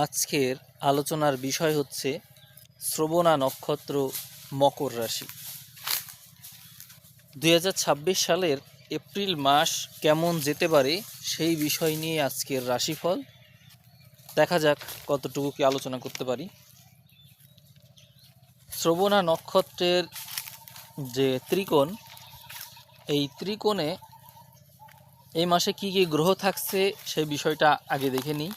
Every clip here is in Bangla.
আজকের আলোচনার বিষয় হচ্ছে শ্রবণা নক্ষত্র মকর রাশি। 2026 সালের এপ্রিল মাস কেমন যেতে পারে সেই বিষয় নিয়ে আজকের রাশিফল। দেখা যাক কতটুকু কি আলোচনা করতে পারি। শ্রবণা নক্ষত্রের যে ত্রিকোণ, এই ত্রিকোণে এই মাসে কি কি গ্রহ থাকছে সেই বিষয়টা আগে দেখে নিই।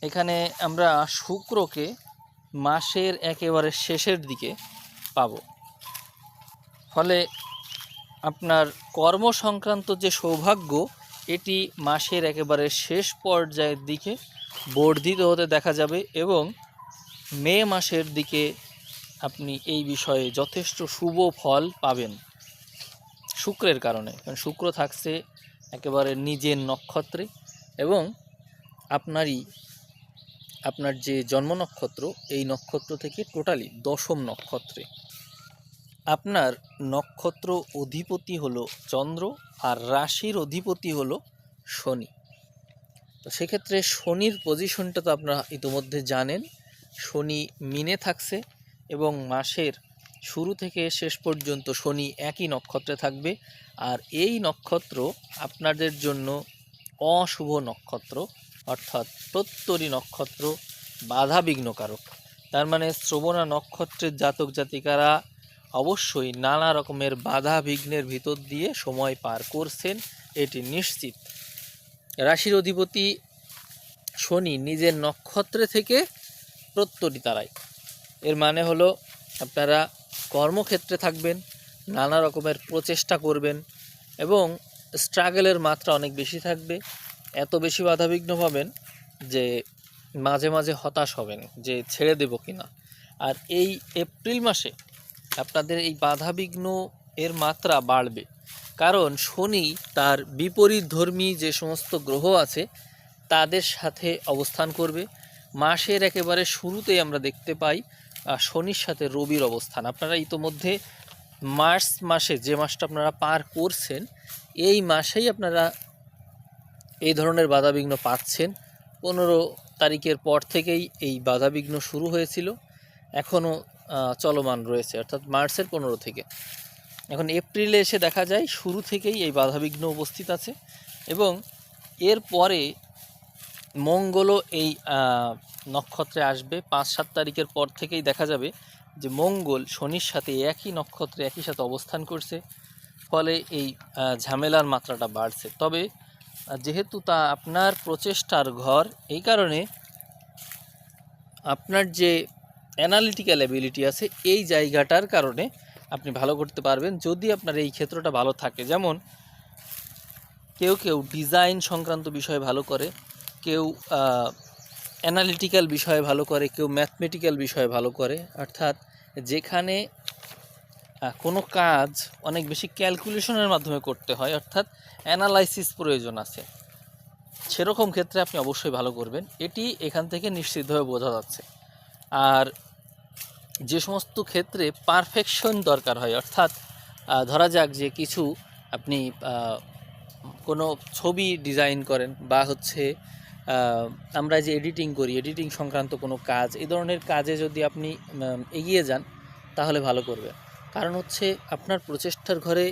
এখানে আমরা শুক্রকে মাসের একেবারে শেষের দিকে পাব, ফলে আপনার কর্ম সংক্রান্ত যে সৌভাগ্য এটি মাসের একেবারে শেষ পর্যায়ের দিকে বর্ধিত হতে দেখা যাবে এবং মে মাসের দিকে আপনি এই বিষয়ে যথেষ্ট শুভ ফল পাবেন শুক্রের কারণে। কারণ শুক্র থাকছে একেবারে নিজের নক্ষত্রে এবং আপনার যে জন্ম নক্ষত্র, এই নক্ষত্র থেকে টোটালি দশম নক্ষত্রে। আপনার নক্ষত্র অধিপতি হলো চন্দ্র আর রাশির অধিপতি হলো শনি। তো সেক্ষেত্রে শনির পজিশনটা তো আপনারা ইতিমধ্যে জানেন। শনি মিনে থাকছে এবং মাসের শুরু থেকে শেষ পর্যন্ত শনি একই নক্ষত্রে থাকবে। আর এই নক্ষত্র আপনাদের জন্য অশুভ নক্ষত্র, অর্থাৎ প্রত্যরী নক্ষত্র, বাধা বিঘ্নকারক। তার মানে শ্রবণা নক্ষত্রের জাতক জাতিকারা অবশ্যই নানা রকমের বাধা বিঘ্নের ভিতর দিয়ে সময় পার করছেন, এটি নিশ্চিত। রাশির অধিপতি শনি নিজের নক্ষত্রে থেকে প্রত্যরী তারায়। এর মানে হলো আপনারা কর্মক্ষেত্রে থাকবেন, নানা রকমের প্রচেষ্টা করবেন এবং স্ট্রাগলের মাত্রা অনেক বেশি থাকবে। এত বেশি বাধাবিঘ্ন পাবেন যে মাঝে মাঝে হতাশ হবেন যে ছেড়ে দেব কিনা। আর এই এপ্রিল মাসে আপনাদের এই বাধাবিঘ্ন এর মাত্রা বাড়বে, কারণ শনি তার বিপরীত ধর্মী যে সমস্ত গ্রহ আছে তাদের সাথে অবস্থান করবে। মাসের একেবারে শুরুতেই আমরা দেখতে পাই শনির সাথে রবির অবস্থান। আপনারা ইতোমধ্যে মার্চ মাসে যে মাসটা আপনারা পার করছেন, এই মাসেই আপনারা এই ধরনের বাধাবিঘ্ন পাচ্ছেন। 15 তারিখের পর থেকেই এই বাধাবিঘ্ন শুরু হয়েছিল, এখনও চলমান রয়েছে, অর্থাৎ মার্চের 15 থেকে। এখন এপ্রিলে এসে দেখা যায় শুরু থেকেই এই বাধাবিঘ্ন উপস্থিত আছে এবং এর পরে মঙ্গলও এই নক্ষত্রে আসবে। 5-7 তারিখের পর থেকেই দেখা যাবে যে মঙ্গল শনির সাথে একই নক্ষত্রে একই সাথে অবস্থান করছে, ফলে এই ঝামেলার মাত্রাটা বাড়ছে। তবে যেহেতু তা আপনার প্রচেষ্টার ঘর, এই কারণে আপনার যে অ্যানালিটিক্যাল অ্যাবিলিটি আছে এই জায়গাটার কারণে আপনি ভালো করতে পারবেন যদি আপনার এই ক্ষেত্রটা ভালো থাকে। যেমন কেউ ডিজাইন সংক্রান্ত বিষয়ে ভালো করে, কেউ অ্যানালিটিক্যাল বিষয়ে ভালো করে, কেউ ম্যাথমেটিক্যাল বিষয়ে ভালো করে। অর্থাৎ যেখানে কোনো কাজ অনেক বেশি ক্যালকুলেশনের মাধ্যমে করতে হয়, অর্থাৎ অ্যানালাইসিস প্রয়োজন আছে, সেরকম ক্ষেত্রে আপনি অবশ্যই ভালো করবেন, এটি এখান থেকে নিশ্চিতভাবে বোঝা যাচ্ছে। আর যে সমস্ত ক্ষেত্রে পারফেকশন দরকার হয়, অর্থাৎ ধরা যাক যে কিছু আপনি কোনো ছবি ডিজাইন করেন বা হচ্ছে আমরা যে এডিটিং করি, এডিটিং সংক্রান্ত কোনো কাজ, এই ধরনের কাজে যদি আপনি এগিয়ে যান তাহলে ভালো করবে। কারণ হচ্ছে আপনার প্রচেষ্টার ঘরে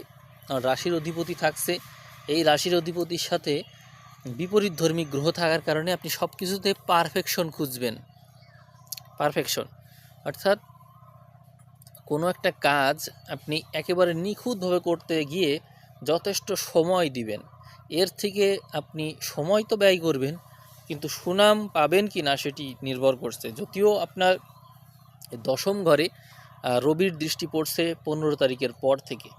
রাশির অধিপতি থাকছে, এই রাশির অধিপতির সাথে বিপরীত ধর্মী গ্রহ থাকার কারণে আপনি সব কিছুতে পারফেকশন খুঁজবেন। পারফেকশন অর্থাৎ কোনো একটা কাজ আপনি একেবারে নিখুঁতভাবে করতে গিয়ে যথেষ্ট সময় দিবেন, এর থেকে আপনি সময় তো ব্যয় করবেন কিন্তু সুনাম পাবেন কি না সেটি নির্ভর করছে। যদিও আপনার দশম ঘরে রবির দৃষ্টি পড়ছে 15 তারিখের পর থেকে,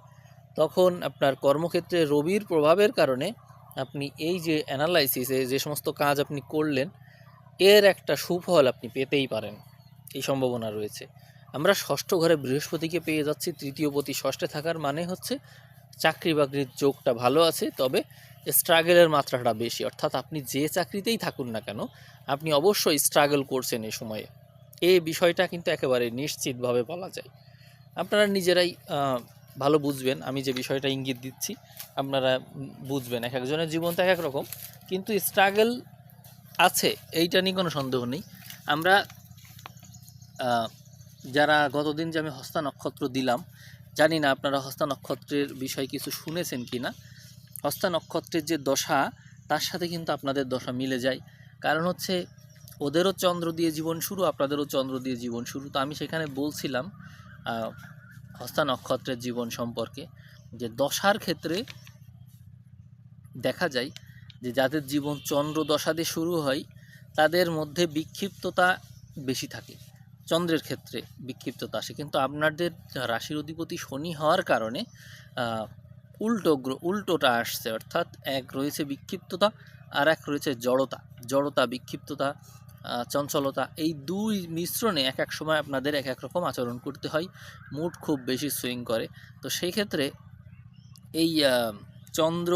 তখন আপনার কর্মক্ষেত্রে রবির প্রভাবের কারণে আপনি এই যে অ্যানালাইসিসে যে সমস্ত কাজ আপনি করলেন এর একটা সুফল আপনি পেতেই পারেন, এই সম্ভাবনা রয়েছে। আমরা ষষ্ঠ ঘরে বৃহস্পতিকে পেয়ে যাচ্ছি, তৃতীয় পতি ষষ্ঠে থাকার মানে হচ্ছে চাকরি বাকরির যোগটা ভালো আছে, তবে স্ট্রাগলের মাত্রাটা বেশি। অর্থাৎ আপনি যে চাকরিতেই থাকুন না কেন আপনি অবশ্যই স্ট্রাগল করছেন এই সময়ে, এই বিষয়টা কিন্তু একেবারে নিশ্চিতভাবে বলা যায়। আপনারা নিজেরাই ভালো বুঝবেন, আমি যে বিষয়টা ইঙ্গিত দিচ্ছি আপনারা বুঝবেন। এক একজনের জীবন তো এক এক রকম, কিন্তু স্ট্রাগল আছে, এইটা নিয়ে কোনো সন্দেহ নেই। আমরা যারা গতদিন যে আমি হস্তা নক্ষত্র দিলাম, জানি না আপনারা হস্তা নক্ষত্রের বিষয়ে কিছু শুনেছেন কি না। হস্তা নক্ষত্রের যে দশা, তার সাথে কিন্তু আপনাদের দশা মিলে যায়। কারণ হচ্ছে ওদেরও চন্দ্র দিয়ে জীবন শুরু, আপনাদেরও চন্দ্র দিয়ে জীবন শুরু। তো আমি সেখানে বলছিলাম হস্তা নক্ষত্রের জীবন সম্পর্কে, যে দশার ক্ষেত্রে দেখা যায় যে যাদের জীবন চন্দ্র দশা দিয়ে শুরু হয় তাদের মধ্যে বিক্ষিপ্ততা বেশি থাকে, চন্দ্রের ক্ষেত্রে বিক্ষিপ্ততা আসে। কিন্তু আপনাদের রাশির অধিপতি শনি হওয়ার কারণে উল্টোটা আসছে, অর্থাৎ এক রয়েছে বিক্ষিপ্ততা আর এক রয়েছে জড়তা বিক্ষিপ্ততা চঞ্চলতা, এই দুই মিশ্রণে এক এক সময় আপনাদের এক এক রকম আচরণ করতে হয়, মুড খুব বেশি সুইং করে। তো সেই ক্ষেত্রে এই চন্দ্র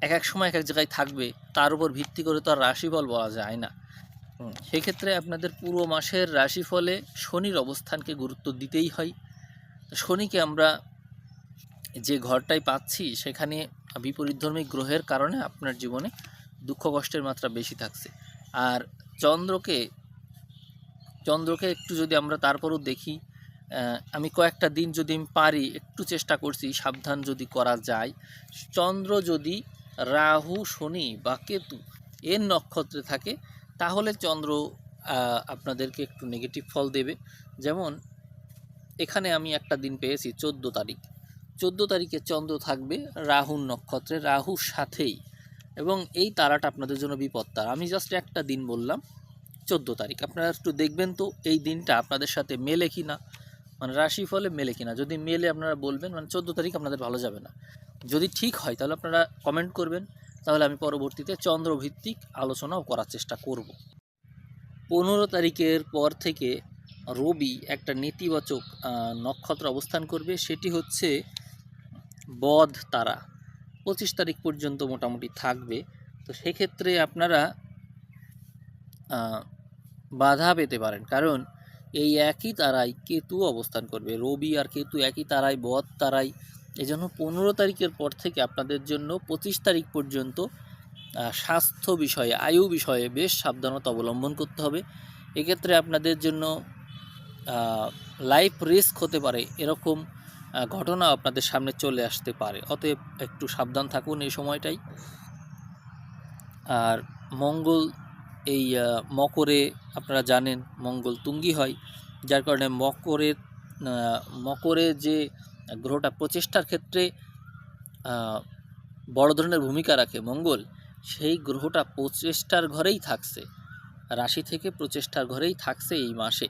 এক এক সময় এক এক জায়গায় থাকবে, তার উপর ভিত্তি করে তো আর রাশিফল বলা যায় না। সেক্ষেত্রে আপনাদের পুরো মাসের রাশিফলে শনির অবস্থানকে গুরুত্ব দিতেই হয়। শনিকে আমরা যে ঘরটাই পাচ্ছি সেখানে বিপরীতধর্মী গ্রহের কারণে আপনার জীবনে দুঃখ কষ্টের মাত্রা বেশি থাকছে। আর চন্দ্রকে একটু যদি আমরা তারপরও দেখি, আমি কয়েকটা দিন যদি আমি পারি, একটু চেষ্টা করছি সাবধান যদি করা যায়। চন্দ্র যদি রাহু, শনি বা কেতু এর নক্ষত্রে থাকে তাহলে চন্দ্র আপনাদেরকে একটু নেগেটিভ ফল দেবে। যেমন এখানে আমি একটা দিন পেয়েছি 14 তারিখ। 14 তারিখে চন্দ্র থাকবে রাহুর নক্ষত্রে, রাহুর সাথেই, এবং এই তারাটা আপনাদের জন্য বিপদ তারা। আমি জাস্ট একটা দিন বললাম 14 তারিখ, আপনারা একটু দেখবেন তো এই দিনটা আপনাদের সাথে মেলে কি না, মানে রাশিফলে মেলে কিনা। যদি মেলে আপনারা বলবেন, মানে 14 তারিখ আপনাদের ভালো যাবে না। যদি ঠিক হয় তাহলে আপনারা কমেন্ট করবেন, তাহলে আমি পরবর্তীতে চন্দ্রভিত্তিক আলোচনাও করার চেষ্টা করব। 15 তারিখের পর থেকে রবি একটা নেতিবাচক নক্ষত্র অবস্থান করবে, সেটি হচ্ছে বদ তারা। 25 তারিখ পর্যন্ত মোটামুটি থাকবে। তো সেক্ষেত্রে আপনারা বাধা পেতে পারেন, কারণ এই একই তারায় কেতু অবস্থান করবে। রবি আর কেতু একই তারায়, বদ তারায়। এই জন্য 15 তারিখের পর থেকে আপনাদের জন্য 25 তারিখ পর্যন্ত স্বাস্থ্য বিষয়ে, আয়ু বিষয়ে বেশ সাবধানতা অবলম্বন করতে হবে। এক্ষেত্রে আপনাদের জন্য লাইফ রিস্ক হতে পারে, এরকম ঘটনা আপনাদের সামনে চলে আসতে পারে। অতএব একটু সাবধান থাকুন এই সময়টাই। আর মঙ্গল এই মকরে, আপনারা জানেন মঙ্গল তুঙ্গি হয়, যার কারণে মকরে যে গ্রহটা প্রচেষ্টার ক্ষেত্রে বড় ধরনের ভূমিকা রাখে মঙ্গল, সেই গ্রহটা প্রচেষ্টার ঘরেই থাকছে, রাশি থেকে প্রচেষ্টার ঘরেই থাকছে এই মাসে।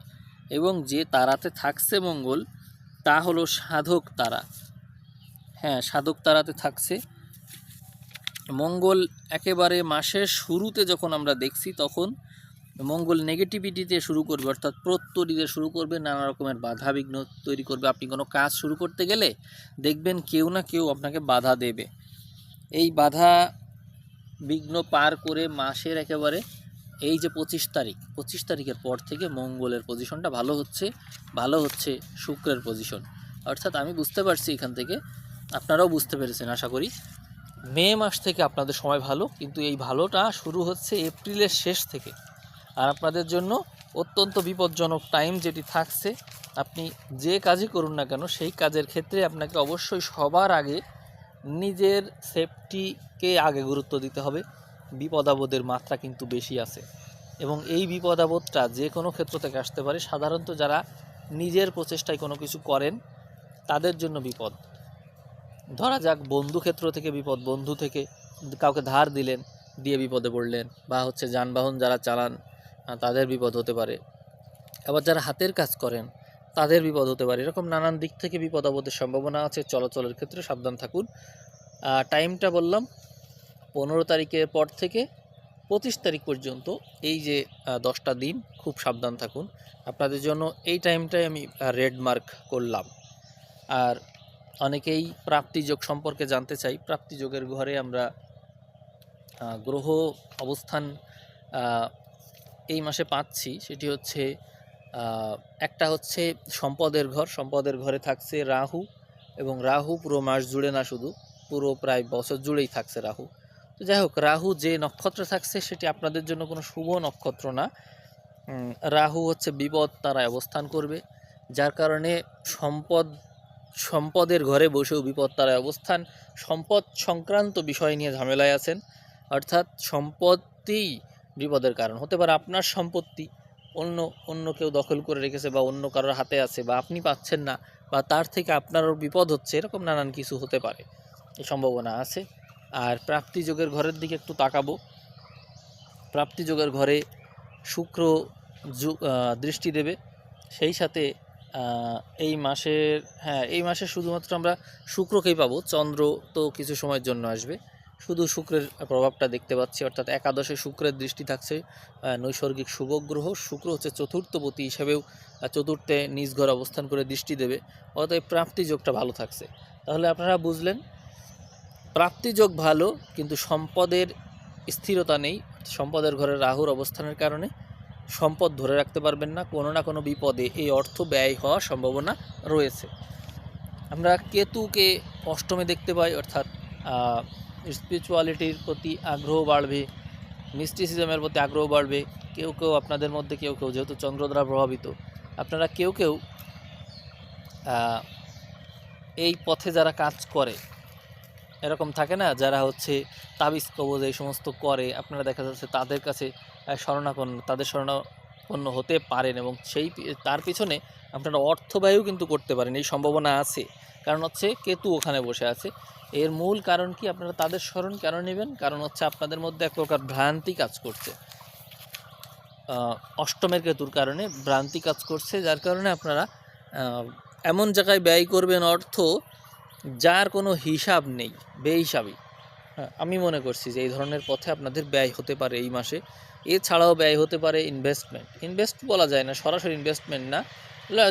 এবং যে তারাতে থাকছে মঙ্গল, তা হলো সাধক তারা। হ্যাঁ, সাধক তারাতে থাকছে মঙ্গল। একেবারে মাসের শুরুতে যখন আমরা দেখছি তখন মঙ্গল নেগেটিভিটিতে শুরু করবে, অর্থাৎ প্রত্যয় দিতে শুরু করবে, নানা রকমের বাধা বিঘ্ন তৈরি করবে। আপনি কোনো কাজ শুরু করতে গেলে দেখবেন কেউ না কেউ আপনাকে বাধা দেবে। এই বাধা বিঘ্ন পার করে মাসের একেবারে এই যে 25 তারিখের পর থেকে মঙ্গলের পজিশনটা ভালো হচ্ছে শুক্রের পজিশন। অর্থাৎ আমি বুঝতে পারছি এখান থেকে, আপনারাও বুঝতে পেরেছেন আশা করি। মে মাস থেকে আপনাদের সময় ভালো, কিন্তু এই ভালোটা শুরু হচ্ছে এপ্রিলের শেষ থেকে। আর আপনাদের জন্য অত্যন্ত বিপজ্জনক টাইম যেটি থাকছে। আপনি যে কাজই করুন না কেন, সেই কাজের ক্ষেত্রে আপনাকে অবশ্যই সবার আগে নিজের সেফটিকে আগে গুরুত্ব দিতে হবে। বিপদ আপদের মাত্রা কিন্তু বেশি আছে, এবং এই বিপদ আপদটা যে কোনো ক্ষেত্র থেকে আসতে পারে। সাধারণত যারা নিজের প্রচেষ্টায় কোনো কিছু করেন তাদের জন্য বিপদ। ধরা যাক বন্ধু ক্ষেত্র থেকে বিপদ, বন্ধু থেকে কাউকে ধার দিলেন, দিয়ে বিপদে পড়লেন, বা হচ্ছে যানবাহন যারা চালান তাদের বিপদ হতে পারে, আবার যারা হাতের কাজ করেন তাদের বিপদ হতে পারে। এরকম নানান দিক থেকে বিপদ আপদের সম্ভাবনা আছে। চলাচলের ক্ষেত্রে সাবধান থাকুন। টাইমটা বললাম 15 তারিখের পর থেকে 25 তারিখ পর্যন্ত, এই যে 10টা দিন খুব সাবধান থাকুন। আপনাদের জন্য এই টাইমটাই আমি রেড মার্ক করলাম। আর অনেকেই প্রাপ্তিযোগ সম্পর্কে জানতে চাই। প্রাপ্তিযোগের ঘরে আমরা গ্রহ অবস্থান এই মাসে পাচ্ছি, সেটি হচ্ছে একটা হচ্ছে সম্পদের ঘরে থাকছে রাহু, এবং রাহু পুরো মাস জুড়ে না, শুধু পুরো প্রায় বছর জুড়েই থাকছে রাহু। তো যাই হোক, রাহু যে নক্ষত্রে থাকছে সেটি আপনাদের জন্য কোনো শুভ নক্ষত্র না। রাহু হচ্ছে বিপদ তারায় অবস্থান করবে, যার কারণে সম্পদের ঘরে বসেও বিপদ তারায় অবস্থান, সম্পদ সংক্রান্ত বিষয় নিয়ে ঝামেলায় আছেন, অর্থাৎ সম্পত্তিই বিপদের কারণ হতে পারে। আপনার সম্পত্তি অন্য কেউ দখল করে রেখেছে বা অন্য কারোর হাতে আছে, বা আপনি পাচ্ছেন না, বা তার থেকে আপনারও বিপদ হচ্ছে, এরকম নানান কিছু হতে পারে, এই সম্ভাবনা আছে। আর প্রাপ্তিযোগের ঘরের দিকে একটু তাকাবো। প্রাপ্তিযোগের ঘরে শুক্র দৃষ্টি দেবে, সেই সাথে এই মাসে শুধুমাত্র আমরা শুক্রকেই পাবো, চন্দ্র তো কিছু সময়ের জন্য আসবে, শুধু শুক্রের প্রভাবটা দেখতে পাচ্ছি, অর্থাৎ একাদশে শুক্রের দৃষ্টি থাকছে। নৈসর্গিক শুভগ্রহ শুক্র হচ্ছে চতুর্থপতি হিসাবেও চতুর্থে নিজ ঘর অবস্থান করে দৃষ্টি দেবে, অতএব প্রাপ্তিযোগটা ভালো থাকছে। তাহলে আপনারা বুঝলেন, প্রাপ্তিযোগ ভালো, কিন্তু সম্পদের স্থিরতা নেই। সম্পদের ঘরে রাহুর অবস্থানের কারণে সম্পদ ধরে রাখতে পারবেন না, কোনো না কোনো বিপদে এই অর্থ ব্যয় হওয়ার সম্ভাবনা রয়েছে। আমরা কেতুকে অষ্টমে দেখতে পাই, অর্থাৎ স্পিরিচুয়ালিটির প্রতি আগ্রহ বাড়বে, মিস্টিসিজমের প্রতি আগ্রহ বাড়বে। কেউ আপনাদের মধ্যে কেউ যেহেতু চন্দ্র দ্বারা প্রভাবিত, আপনারা কেউ এই পথে যারা কাজ করে, এরকম থাকে না, যারা হচ্ছে তাবিজ কবজ এই সমস্ত করে, আপনারা দেখা যাচ্ছে তাদের কাছে তাদের শরণাপন্ন হতে পারেন, এবং তার পিছনে আপনারা অর্থ ব্যয়ও কিন্তু করতে পারেন, এই সম্ভাবনা আছে। কারণ হচ্ছে কেতু ওখানে বসে আছে। এর মূল কারণ কি, আপনারা তাদের শরণ কেন নেবেন? কারণ হচ্ছে আপনাদের মধ্যে এক প্রকার ভ্রান্তি কাজ করছে, অষ্টমের কেতুর কারণে ভ্রান্তি কাজ করছে, যার কারণে আপনারা এমন জায়গায় ব্যয় করবেন অর্থ যার কোনো হিসাব নেই, বেহিসাবি। আমি মনে করছি যে এই ধরনের পথে আপনাদের ব্যয় হতে পারে এই মাসে। এছাড়াও ব্যয় হতে পারে ইনভেস্ট বলা যায় না, সরাসরি ইনভেস্টমেন্ট না,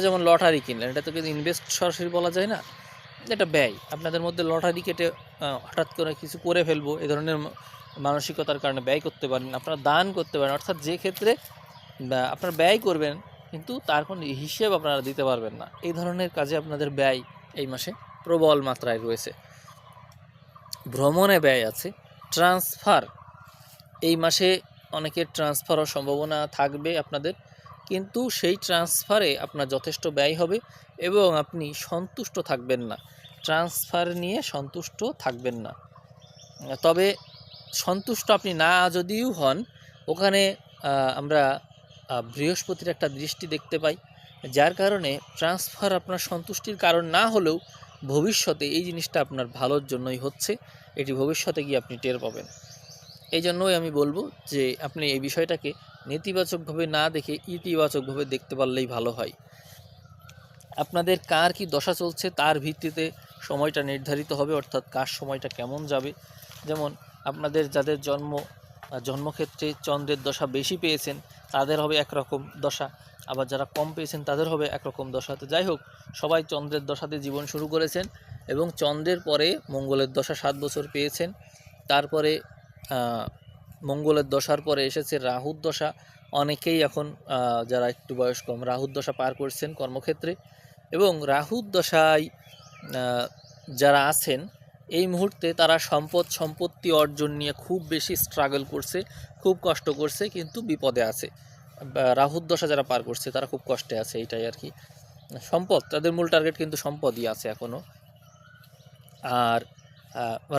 যেমন লটারি কিনলেন, এটা তো কিন্তু ইনভেস্ট সরাসরি বলা যায় না, এটা ব্যয়। আপনাদের মধ্যে লটারি কেটে হঠাৎ করে কিছু করে ফেলবো, এই ধরনের মানসিকতার কারণে ব্যয় করতে পারেন। আপনারা দান করতে পারেন, অর্থাৎ যে ক্ষেত্রে আপনারা ব্যয় করবেন কিন্তু তার কোনো হিসেব আপনারা দিতে পারবেন না, এই ধরনের কাজে আপনাদের ব্যয় এই মাসে প্রবল মাত্রায় রয়েছে। ভ্রমণে ব্যয় আছে। ট্রান্সফার, এই মাসে অনেকের ট্রান্সফারও সম্ভাবনা থাকবে আপনাদের, কিন্তু সেই ট্রান্সফারে আপনার যথেষ্ট ব্যয় হবে এবং আপনি সন্তুষ্ট থাকবেন না, ট্রান্সফার নিয়ে সন্তুষ্ট থাকবেন না। তবে সন্তুষ্ট আপনি না যদিও হন, ওখানে আমরা বৃহস্পতির একটা দৃষ্টি দেখতে পাই, যার কারণে ট্রান্সফার আপনার সন্তুষ্টির কারণ না হলেও ভবিষ্যতে এই জিনিসটা আপনার ভালোর জন্যই হচ্ছে, এটি ভবিষ্যতে গিয়ে আপনি টের পাবেন। এই জন্যই আমি বলবো যে আপনি এই বিষয়টাকে নেতিবাচকভাবে না দেখে ইতিবাচকভাবে দেখতে পারলেই ভালো হয়। আপনাদের কার কি দশা চলছে তার ভিত্তিতে সময়টা নির্ধারিত হবে, অর্থাৎ কার সময়টা কেমন যাবে। যেমন আপনাদের যাদের জন্মক্ষেত্রে চন্দ্রের দশা বেশি পেয়েছেন তাদের হবে একরকম দশা, আবার যারা কম পেয়েছেন তাদের হবে একরকম দশা। তো যাই হোক, সবাই চন্দ্রের দশাতে জীবন শুরু করেছেন, এবং চন্দ্রের পরে মঙ্গলের দশা 7 বছর পেয়েছেন। তারপরে মঙ্গলের দশার পরে এসেছে রাহুর দশা। অনেকেই এখন যারা একটু বয়স কম রাহুর দশা পার করছেন কর্মক্ষেত্রে, এবং রাহুর দশায় যারা আছেন এই মুহূর্তে তারা সম্পত্তি অর্জন নিয়ে খুব বেশি স্ট্রাগল করছে, খুব কষ্ট করছে, কিন্তু বিপদে আছে। রাহুর দশা যারা পার করছে তারা খুব কষ্টে আছে, এইটাই আর কি। সম্পদ, তাদের মূল টার্গেট কিন্তু সম্পদই আছে এখনও। আর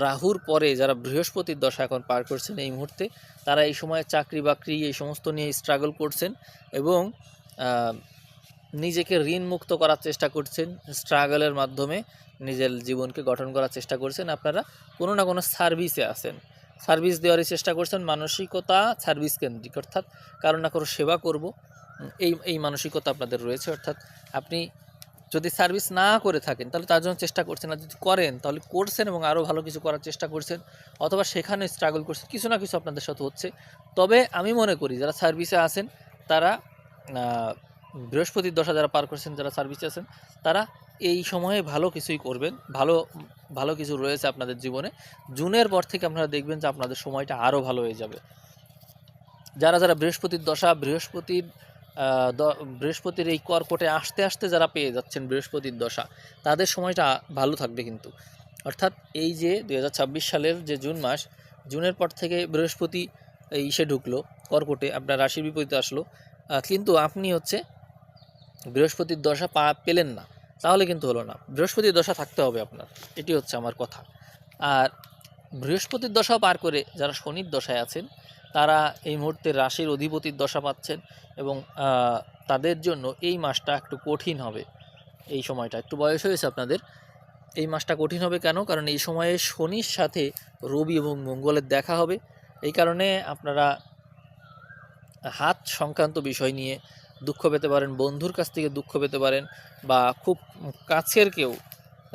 রাহুর পরে যারা বৃহস্পতির দশা এখন পার করছেন এই মুহূর্তে, তারা এই সময় চাকরি বাকরি এই সমস্ত নিয়ে স্ট্রাগল করছেন, এবং নিজেকে ঋণ মুক্ত করার চেষ্টা করছেন, স্ট্রাগলের মাধ্যমে নিজের জীবনকে গঠন করার চেষ্টা করছেন। আপনারা কোনো না কোনো সার্ভিসে আছেন, সার্ভিস দেওয়ারই চেষ্টা করছেন, মানসিকতা সার্ভিস কেন্দ্রিক, অর্থাৎ কারো না কারো সেবা করব, এই মানসিকতা আপনাদের রয়েছে। অর্থাৎ আপনি যদি সার্ভিস না করে থাকেন তাহলে তার জন্য চেষ্টা করছেন, আর যদি করেন তাহলে করছেন এবং আরও ভালো কিছু করার চেষ্টা করছেন, অথবা সেখানে স্ট্রাগল করছেন, কিছু না কিছু আপনাদের সাথে হচ্ছে। তবে আমি মনে করি যারা সার্ভিসে আছেন তারা, বৃহস্পতির দশা যারা পার করছেন, যারা সার্ভিসে আছেন, তারা এই সময়ে ভালো কিছুই করবেন, ভালো কিছু রয়েছে আপনাদের জীবনে। জুনের পর থেকে আপনারা দেখবেন যে আপনাদের সময়টা আরও ভালো হয়ে যাবে। যারা বৃহস্পতির দশা, বৃহস্পতির এই কর্কটে আসতে আসতে যারা পেয়ে যাচ্ছেন বৃহস্পতির দশা, তাদের সময়টা ভালো থাকবে কিন্তু। অর্থাৎ এই যে 2026 সালের যে জুন মাস, জুনের পর থেকে বৃহস্পতি ইসে ঢুকলো কর্কটে, আপনার রাশির বিপরীতে আসলো, কিন্তু আপনি হচ্ছে বৃহস্পতির দশা পেলেন না, তাহলে কিন্তু হলো না। বৃহস্পতির দশা থাকতে হবে আপনার, এটি হচ্ছে আমার কথা। আর বৃহস্পতির দশাও পার করে যারা শনির দশায় আছেন তারা এই মুহূর্তে রাশির অধিপতির দশা পাচ্ছেন, এবং তাদের জন্য এই মাসটা একটু কঠিন হবে। এই সময়টা একটু বয়স হয়েছে আপনাদের, এই মাসটা কঠিন হবে কেন? কারণ এই সময়ে শনির সাথে রবি এবং মঙ্গলের দেখা হবে। এই কারণে আপনারা হাত সংক্রান্ত বিষয় নিয়ে দুঃখ পেতে পারেন, বন্ধুর কাছ থেকে দুঃখ পেতে পারেন, বা খুব কাছের কেউ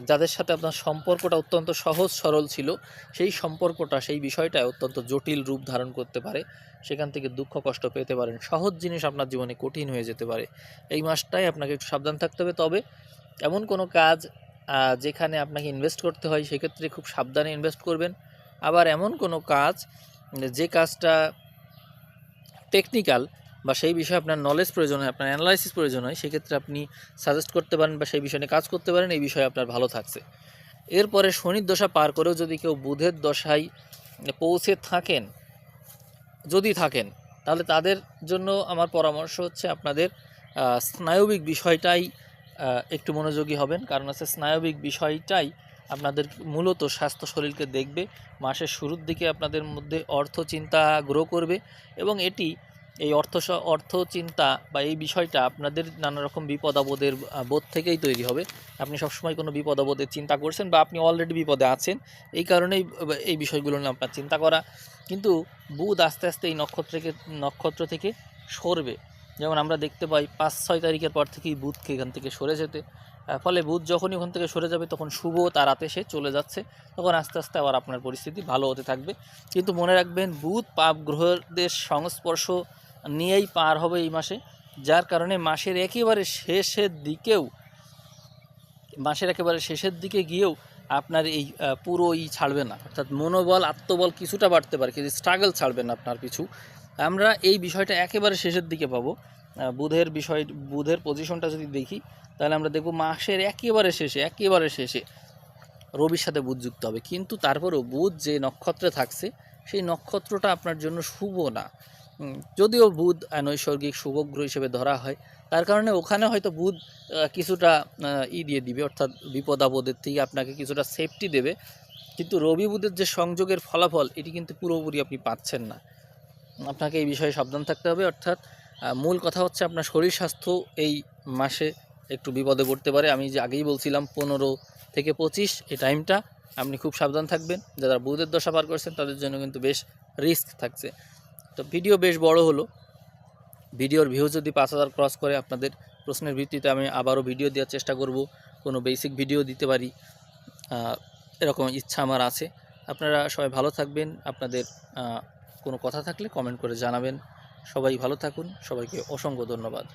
যাদের সাথে আপনার সম্পর্কটা অত্যন্ত সহজ সরল ছিল, সেই সম্পর্কটা, সেই বিষয়টা অত্যন্ত জটিল রূপ ধারণ করতে পারে, সেখান থেকে দুঃখ কষ্ট পেতে পারেন। সহজ জিনিস আপনার জীবনে কঠিন হয়ে যেতে পারে। এই মাসটাই আপনাকে একটু সাবধান থাকতে হবে। তবে এমন কোনো কাজ যেখানে আপনাকে ইনভেস্ট করতে হয়, সেক্ষেত্রে খুব সাবধানে ইনভেস্ট করবেন। আবার এমন কোনো কাজ যে কাজটা টেকনিক্যাল বা সেই বিষয়ে আপনার নলেজ প্রয়োজন হয়, আপনার অ্যানালাইসিস প্রয়োজন হয়, সেক্ষেত্রে আপনি সাজেস্ট করতে পারেন বা সেই বিষয় নিয়ে কাজ করতে পারেন, এই বিষয়ে আপনার ভালো থাকছে। এরপরে শনির দশা পার করেও যদি কেউ বুধের দশায় পৌঁছে থাকেন, যদি থাকেন, তাহলে তাদের জন্য আমার পরামর্শ হচ্ছে আপনাদের স্নায়বিক বিষয়টাই একটু মনোযোগী হবেন। কারণ আছে স্নায়বিক বিষয়টাই আপনাদের মূলত স্বাস্থ্য শরীরকে দেখবে। মাসের শুরুর দিকে আপনাদের মধ্যে অর্থ চিন্তা গ্রো করবে, এবং এটি এই অর্থ চিন্তা বা এই বিষয়টা আপনাদের নানা রকম বিপদ আপদের বোধ থেকেই তৈরি হবে। আপনি সবসময় কোনো বিপদ আপদের চিন্তা করছেন, বা আপনি অলরেডি বিপদে আছেন, এই কারণেই এই বিষয়গুলো নিয়ে আপনার চিন্তা করা। কিন্তু বুধ আস্তে আস্তে এই নক্ষত্র থেকে সরবে। যেমন আমরা দেখতে পাই 5-6 তারিখের পর থেকেই বুধকে এখান থেকে সরে যেতে, ফলে বুধ যখনই ওখান থেকে সরে যাবে তখন শুভ তার রাতে সে চলে যাচ্ছে, তখন আস্তে আস্তে আবার আপনার পরিস্থিতি ভালো হতে থাকবে। কিন্তু মনে রাখবেন, বুধ পাপ গ্রহদের সংস্পর্শ নিয়েই পার হবে এই মাসে, যার কারণে মাসের একেবারে শেষের দিকে গিয়েও আপনার এই পুরোই ছাড়বে না, অর্থাৎ মনোবল আত্মবল কিছুটা বাড়তে পারে, কিন্তু স্ট্রাগল ছাড়বে না আপনার পিছু। আমরা এই বিষয়টা একেবারে শেষের দিকে পাবো। বুধের পজিশনটা যদি দেখি, তাহলে আমরা দেখব মাসের একেবারে শেষে রবির সাথে বুধ যুক্ত হবে। কিন্তু তারপরেও বুধ যে নক্ষত্রে থাকছে, সেই নক্ষত্রটা আপনার জন্য শুভ না। যদিও বুধ নৈসর্গিক শুভ গ্রহ হিসেবে ধরা হয়, তার কারণে ওখানে হয়তো বুধ কিছুটা দিয়ে দিবে, অর্থাৎ বিপদ আপদের থেকে আপনাকে কিছুটা সেফটি দেবে। কিন্তু রবি বুধের যে সংযোগের ফলাফল, এটি কিন্তু পুরোপুরি আপনি পাচ্ছেন না। আপনাকে এই বিষয়ে সাবধান থাকতে হবে। অর্থাৎ মূল কথা হচ্ছে আপনার শরীর স্বাস্থ্য এই মাসে একটু বিপদে পড়তে পারে। আমি যে আগেই বলছিলাম 15 থেকে 25 এই টাইমটা আপনি খুব সাবধান থাকবেন। যারা বুধের দশা পার করছেন তাদের জন্য কিন্তু বেশ রিস্ক থাকছে। তো ভিডিও বেশ বড় হলো, ভিডিওর ভিউ যদি 5000 ক্রস করে, আপনাদের প্রশ্নের ভিত্তিতে আমি আবারও ভিডিও দেওয়ার চেষ্টা করব, কোনো বেসিক ভিডিও দিতে পারি, এরকম ইচ্ছা আমার আছে। আপনারা সবাই ভালো থাকবেন। আপনাদের কোনো কথা থাকলে কমেন্ট করে জানাবেন। সবাই ভালো থাকুন, সবাইকে অসংখ্য ধন্যবাদ।